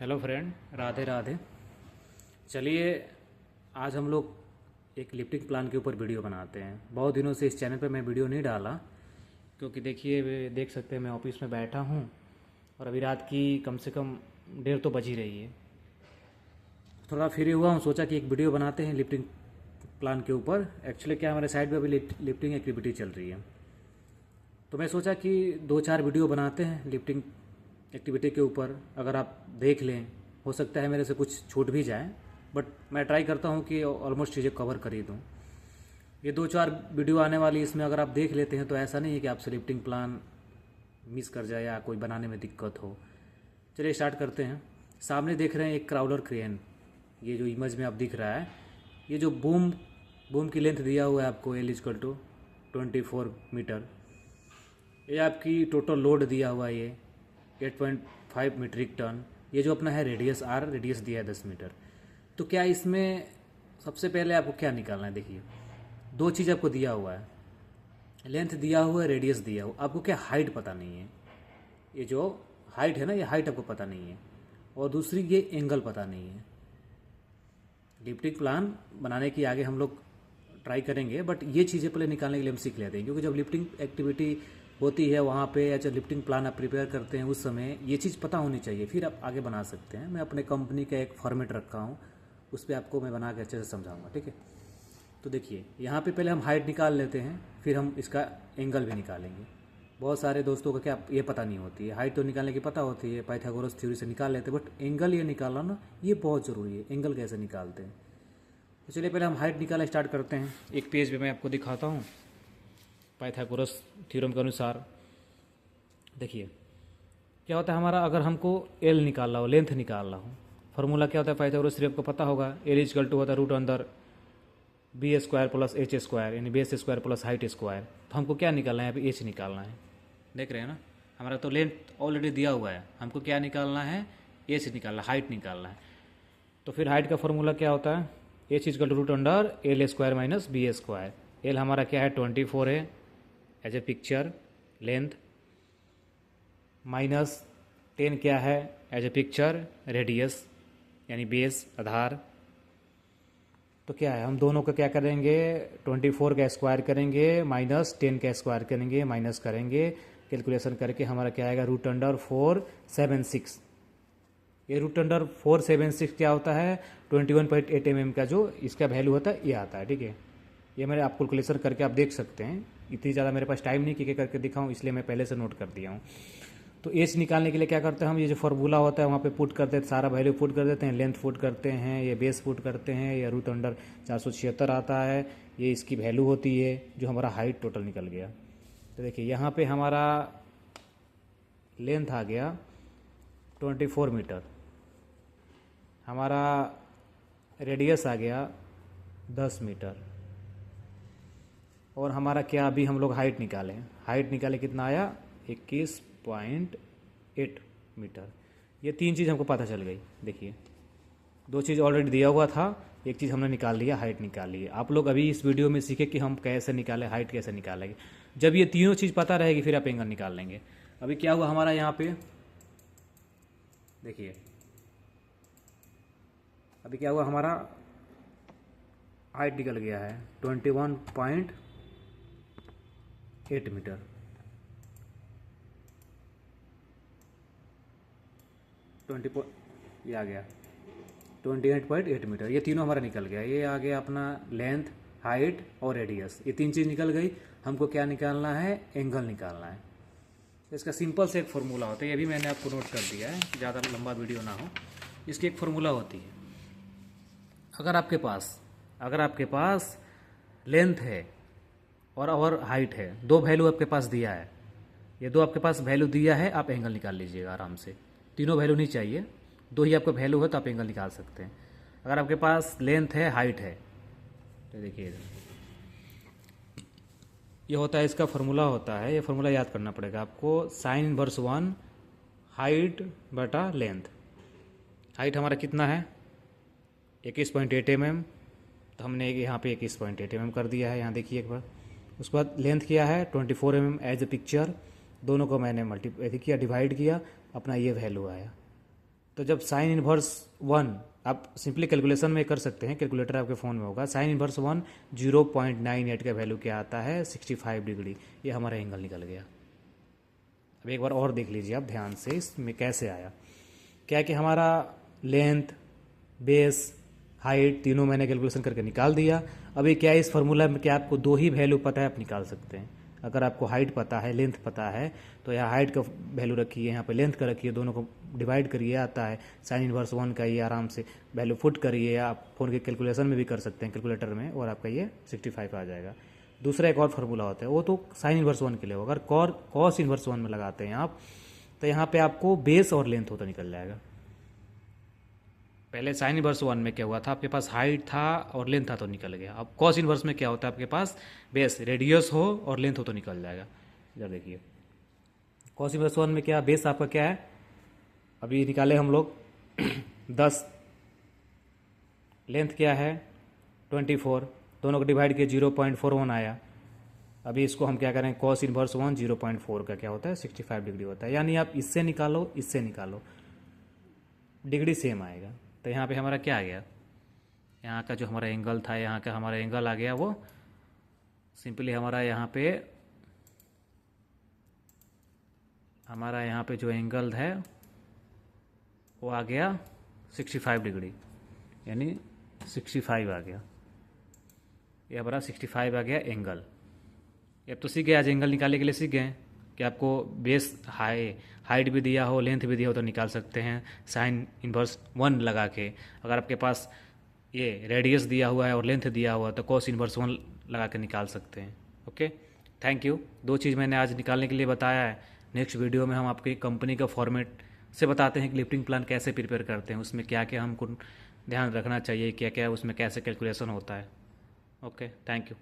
Hello friend, Radhe Radhe. चलिए, आज हम लोग एक लिफ्टिंग प्लान के ऊपर वीडियो बनाते हैं। बहुत दिनों से इस चैनल पे मैं वीडियो नहीं डाला, क्योंकि देखिए देख सकते हैं मैं ऑफिस में बैठा हूँ और अभी रात की कम से कम 1:30 तो बज ही रही है। थोड़ा फ्री हुआ हूँ, सोचा कि एक वीडियो बनाते हैं लिफ्टिंग प्लान के ऊपर। एक्चुअली क्या हमारे साइड में अभी लिफ्टिंग एक्टिविटी चल रही है, तो मैं सोचा कि 2-4 वीडियो बनाते हैं लिफ्टिंग एक्टिविटी के ऊपर। अगर आप देख लें, हो सकता है मेरे से कुछ छूट भी जाए, बट मैं ट्राई करता हूँ कि ऑलमोस्ट चीज़ें कवर कर ही दूँ। ये 2-4 वीडियो आने वाली, इसमें अगर आप देख लेते हैं तो ऐसा नहीं है कि आपसे लिफ्टिंग प्लान मिस कर जाए या कोई बनाने में दिक्कत हो। चलिए स्टार्ट करते हैं। सामने देख रहे हैं एक क्राउलर क्रेन, ये जो इमेज में आप दिख रहा है, ये जो बूम की लेंथ दिया हुआ है आपको L=24 मीटर। ये आपकी टोटल लोड दिया हुआ है, ये 8.5 मीट्रिक टन। ये जो अपना है रेडियस दिया है 10 मीटर। तो क्या इसमें सबसे पहले आपको क्या निकालना है? देखिए, 2 चीज़ आपको दिया हुआ है, लेंथ दिया हुआ है, रेडियस दिया हुआ। आपको क्या हाइट पता नहीं है, ये जो हाइट है ना, ये हाइट आपको पता नहीं है, और दूसरी ये एंगल पता नहीं है। लिफ्टिंग प्लान बनाने की आगे हम लोग ट्राई करेंगे, बट ये चीज़ें पहले निकालने के लिए हम सीख लेते हैं, क्योंकि जब लिफ्टिंग एक्टिविटी होती है वहाँ पे, या जब लिफ्टिंग प्लान आप प्रिपेयर करते हैं उस समय ये चीज़ पता होनी चाहिए, फिर आप आगे बना सकते हैं। मैं अपने कंपनी का एक फॉर्मेट रखा हूँ, उस पर आपको मैं बना के अच्छे से समझाऊंगा, ठीक है? तो देखिए, यहाँ पे पहले हम हाइट निकाल लेते हैं, फिर हम इसका एंगल भी निकालेंगे। बहुत सारे दोस्तों को क्या ये पता नहीं होती है, हाइट तो निकालने की पता होती है, पाइथागोरस थ्योरी से निकाल लेते हैं, बट एंगल ये निकालना ना, ये बहुत ज़रूरी है। एंगल कैसे निकालते हैं, तो चलिए पहले हम हाइट निकालना स्टार्ट करते हैं। एक पेज पे मैं आपको दिखाता हूँ पाइथागोरस थ्योरम के अनुसार। देखिए क्या होता है हमारा, अगर हमको एल निकालना हो, लेंथ निकालना हो, फार्मूला क्या होता है पाइथागोरस थ्योरम को पता होगा। L होता है √(b² + h²), यानी base square plus height square. तो हमको क्या निकालना है? अभी एच निकालना है। देख रहे हैं ना, हमारा तो लेंथ ऑलरेडी दिया हुआ है, हमको क्या निकालना है? एच निकालना, हाइट निकालना है। तो फिर हाइट का फॉर्मूला क्या होता है? H=√(L² - b²). एल हमारा क्या है? 24 है एज ए पिक्चर लेंथ, -10 क्या है? एज ए पिक्चर रेडियस, यानी बेस आधार। तो क्या है, हम दोनों का क्या करेंगे? 24 का स्क्वायर करेंगे, -10 का स्क्वायर करेंगे, माइनस करेंगे, कैलकुलेशन करके हमारा क्या आएगा? √476। ये √476 क्या होता है? 21.8 mm का जो इसका वैल्यू होता है, ये आता है, ठीक है? ये मैंने आप कैलकुलेशन करके आप देख सकते हैं। इतनी ज़्यादा मेरे पास टाइम नहीं कि करके दिखाऊं, इसलिए मैं पहले से नोट कर दिया हूँ। तो एच निकालने के लिए क्या करते हैं हम? ये जो फार्मूला होता है वहाँ पे पुट कर देते, सारा वैल्यू पुट कर देते हैं। लेंथ पुट करते हैं, ये बेस पुट करते हैं, ये √476 आता है, ये इसकी वैल्यू होती है, जो हमारा हाइट टोटल निकल गया। तो देखिए यहाँ पे हमारा लेंथ आ गया 24 मीटर, हमारा रेडियस आ गया 10 मीटर, और हमारा क्या अभी हम लोग हाइट निकाले कितना आया? 21.8 मीटर। ये 3 चीज़ हमको पता चल गई। देखिए, 2 चीज़ ऑलरेडी दिया हुआ था, एक चीज़ हमने निकाल लिया, हाइट निकाल ली है। आप लोग अभी इस वीडियो में सीखे कि हम कैसे निकालें, हाइट कैसे निकालेंगे। जब ये तीनों चीज़ पता रहेगी फिर आप एंगल निकाल लेंगे। अभी क्या हुआ हमारा यहाँ पे, देखिए अभी क्या हुआ हमारा, हाइट निकल गया है 21.8 मीटर। ये आ गया 28.8 मीटर। ये तीनों हमारा निकल गया। ये आ गया अपना लेंथ, हाइट और रेडियस, ये 3 चीज़ निकल गई। हमको क्या निकालना है? एंगल निकालना है। इसका सिंपल से एक फार्मूला होता है, ये भी मैंने आपको नोट कर दिया है, ज़्यादा लंबा वीडियो ना हो। इसकी एक फार्मूला होती है, अगर आपके पास लेंथ है और हाइट है, 2 वैल्यू आपके पास दिया है, ये 2 आपके पास वैल्यू दिया है, आप एंगल निकाल लीजिएगा आराम से। तीनों वैल्यू नहीं चाहिए, 2 ही आपका वैल्यू है तो आप एंगल निकाल सकते हैं। अगर आपके पास लेंथ है, हाइट है, तो देखिए ये होता है, इसका फार्मूला होता है, ये फार्मूला याद करना पड़ेगा आपको। sin−1 हाइट बटा लेंथ। हाइट हमारा कितना है? 21.8 mm, तो हमने यहाँ पे 21.8 mm कर दिया है, यहाँ देखिए एक बार। उसके बाद लेंथ किया है 24 mm एज ए पिक्चर, दोनों को मैंने मल्टीप्लाई किया, डिवाइड किया, अपना ये वैल्यू आया। तो जब साइन इनवर्स 1, आप सिंपली कैलकुलेशन में कर सकते हैं, कैलकुलेटर आपके फ़ोन में होगा। साइन इनवर्स 1 0.98 का वैल्यू क्या आता है, 65 डिग्री। ये हमारा एंगल निकल गया। अब एक बार और देख लीजिए आप ध्यान से, इसमें कैसे आया। क्या है कि हमारा लेंथ, बेस, हाइट तीनों मैंने कैलकुलेशन करके निकाल दिया। अभी क्या है, इस फार्मूला में क्या आपको दो ही वैल्यू पता है, आप निकाल सकते हैं। अगर आपको हाइट पता है, लेंथ पता है, तो यहाँ हाइट का वैल्यू रखिए, यहाँ पे लेंथ का रखिए, दोनों को डिवाइड करिए, आता है साइन इनवर्स 1 का। ये आराम से वैल्यू पुट करिए, आप फ़ोन के कैलकुलेशन में भी कर सकते हैं कैलकुलेटर में, और आपका ये 65 आ जाएगा। दूसरा एक और फार्मूला होता है, वो तो साइन इनवर्स 1 के लिए होगा। अगर कॉस इनवर्स 1 में लगाते हैं आप, तो यहाँ पे आपको बेस और लेंथ होता निकल जाएगा। पहले साइन इनवर्स 1 में क्या हुआ था, आपके पास हाइट था और लेंथ था तो निकल गया। अब कॉस इनवर्स में क्या होता है, आपके पास बेस, रेडियस हो और लेंथ हो तो निकल जाएगा। इधर देखिए, कॉस इनवर्स 1 में क्या, बेस आपका क्या है, अभी निकाले हम लोग 10, लेंथ क्या है 24, दोनों को डिवाइड किए 0.41 आया। अभी इसको हम क्या करें, कॉस इनवर्स 1 0.4 का क्या होता है, 65 डिग्री होता है। यानी आप इससे निकालो, इससे निकालो, डिग्री सेम आएगा। तो यहाँ पे हमारा क्या आ गया, यहाँ का जो हमारा एंगल था, यहाँ का हमारा एंगल आ गया, वो सिंपली हमारा यहाँ पे जो एंगल है वो आ गया 65 डिग्री, यानी 65 आ गया। ये हमारा 65 आ गया एंगल। अब तो सीख गए, आज एंगल निकालने के लिए सीख गए कि आपको बेस हाइट भी दिया हो, लेंथ भी दिया हो तो निकाल सकते हैं साइन इनवर्स 1 लगा के। अगर आपके पास ये रेडियस दिया हुआ है और लेंथ दिया हुआ है तो कॉस इनवर्स 1 लगा के निकाल सकते हैं। Okay, thank you. दो चीज़ मैंने आज निकालने के लिए बताया है। नेक्स्ट वीडियो में हम आपकी कंपनी का फॉर्मेट से बताते हैं कि लिफ्टिंग प्लान कैसे प्रिपेयर करते हैं, उसमें क्या क्या हमको ध्यान रखना चाहिए, क्या क्या उसमें कैसे कैलकुलेशन होता है। Okay, thank you.